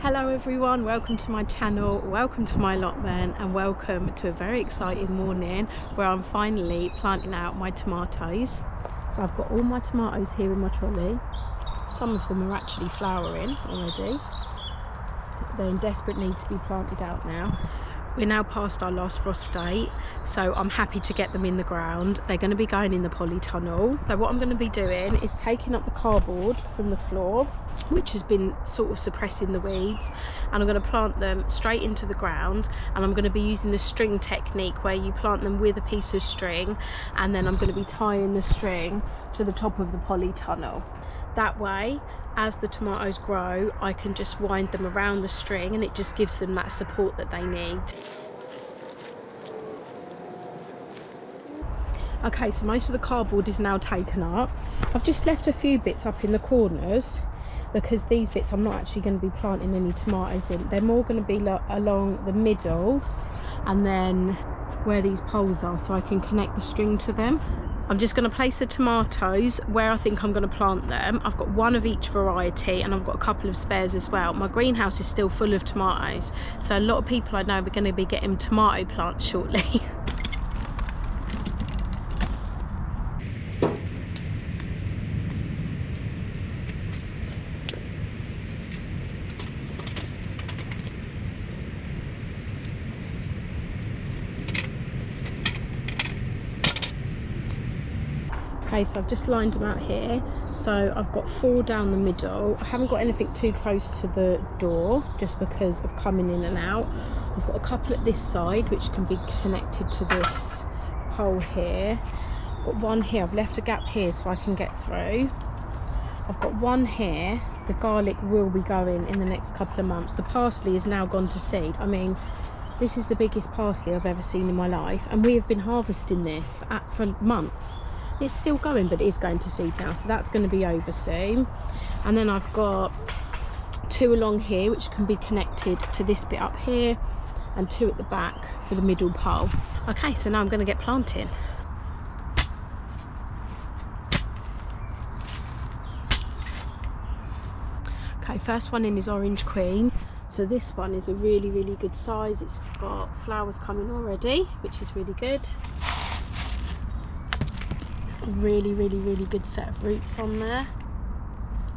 Hello everyone, welcome to my channel, welcome to my allotment, and welcome to a very exciting morning where I'm finally planting out my tomatoes. So I've got all my tomatoes here in my trolley. Some of them are actually flowering already. They're in desperate need to be planted out now. We're now past our last frost state, so I'm happy to get them in the ground. They're going to be going in the polytunnel. So what I'm going to be doing is taking up the cardboard from the floor, which has been sort of suppressing the weeds, and I'm going to plant them straight into the ground. And I'm going to be using the string technique where you plant them with a piece of string, and then I'm going to be tying the string to the top of the polytunnel. That way, as the tomatoes grow, I can just wind them around the string and it just gives them that support that they need. Okay, so most of the cardboard is now taken up. I've just left a few bits up in the corners because these bits I'm not actually going to be planting any tomatoes in. They're more going to be along the middle and then where these poles are, so I can connect the string to them. I'm just going to place the tomatoes where I think I'm going to plant them. I've got one of each variety and I've got a couple of spares as well. My greenhouse is still full of tomatoes, so a lot of people I know are going to be getting tomato plants shortly. Okay, so I've just lined them out here. So I've got 4 down the middle. I haven't got anything too close to the door just because of coming in and out. I've got a couple at this side which can be connected to this pole here. I've got one here. I've left a gap here so I can get through. I've got one here. The garlic will be going in the next couple of months. The parsley has now gone to seed. I mean, this is the biggest parsley I've ever seen in my life, and we have been harvesting this for months. It's still going, but it is going to seed now, so that's going to be over soon. And then I've got 2 along here which can be connected to this bit up here, and 2 at the back for the middle pole. Okay, so now I'm going to get planting. Okay, first one in is Orange Queen. So this one is a really good size. It's got flowers coming already, which is really good. Really good set of roots on there.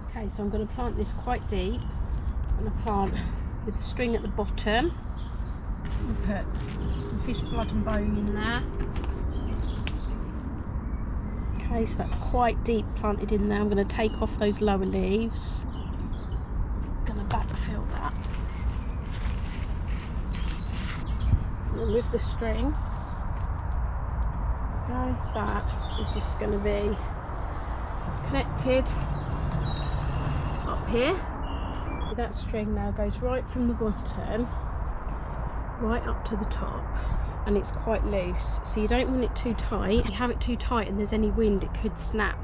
Okay, so I'm going to plant this quite deep. I'm going to plant with the string at the bottom. I'll put some fish blood and bone in there. Okay, so that's quite deep planted in there. I'm going to take off those lower leaves. I'm going to backfill that. And then with the string, that is just going to be connected up here. That string now goes right from the bottom right up to the top, and it's quite loose, so you don't want it too tight. If you have it too tight and there's any wind, it could snap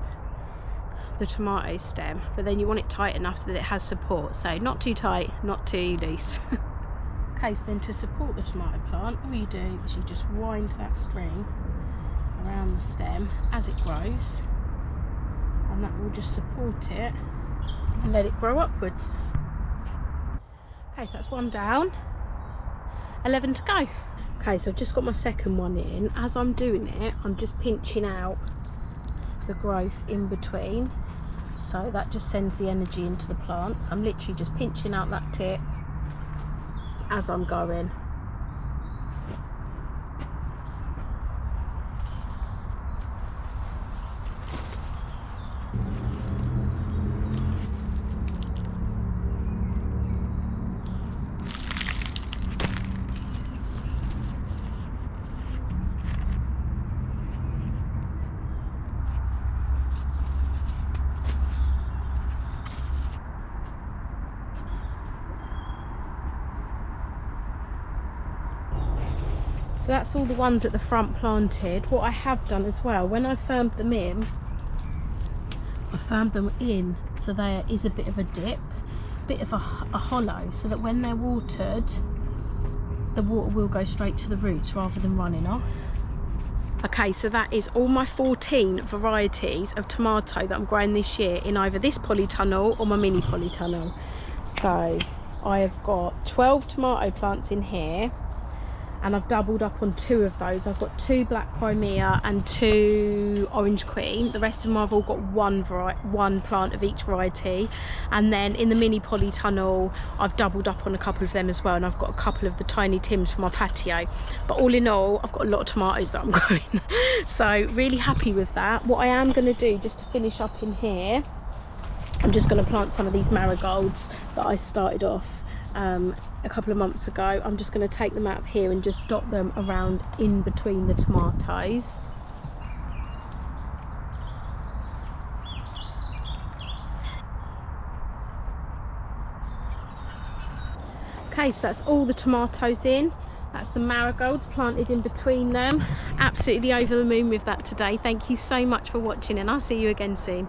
the tomato stem, but then you want it tight enough so that it has support, so not too tight, not too loose. Okay, so then to support the tomato plant, all you do is you just wind that string around the stem as it grows, and that will just support it and let it grow upwards. Okay, so that's 1 down, 11 to go. Okay, so I've just got my second one in. As I'm doing it, I'm just pinching out the growth in between, so that just sends the energy into the plants. I'm literally just pinching out that tip as I'm going. So that's all the ones at the front planted. What I have done as well, when I firmed them in, I firmed them in so there is a bit of a dip, a bit of a hollow, so that when they're watered, the water will go straight to the roots rather than running off. Okay, so that is all my 14 varieties of tomato that I'm growing this year in either this polytunnel or my mini polytunnel. So I have got 12 tomato plants in here, and I've doubled up on 2 of those. I've got 2 Black Crimea and 2 Orange Queen. The rest of them I've all got one plant of each variety. And then in the mini polytunnel, I've doubled up on a couple of them as well, and I've got a couple of the tiny Tims for my patio. But all in all, I've got a lot of tomatoes that I'm growing. So really happy with that. What I am going to do, just to finish up in here, I'm just going to plant some of these marigolds that I started off a couple of months ago. I'm just going to take them out of here and just dot them around in between the tomatoes. Okay, so that's all the tomatoes in. That's the marigolds planted in between them. Absolutely over the moon with that today. Thank you so much for watching, and I'll see you again soon.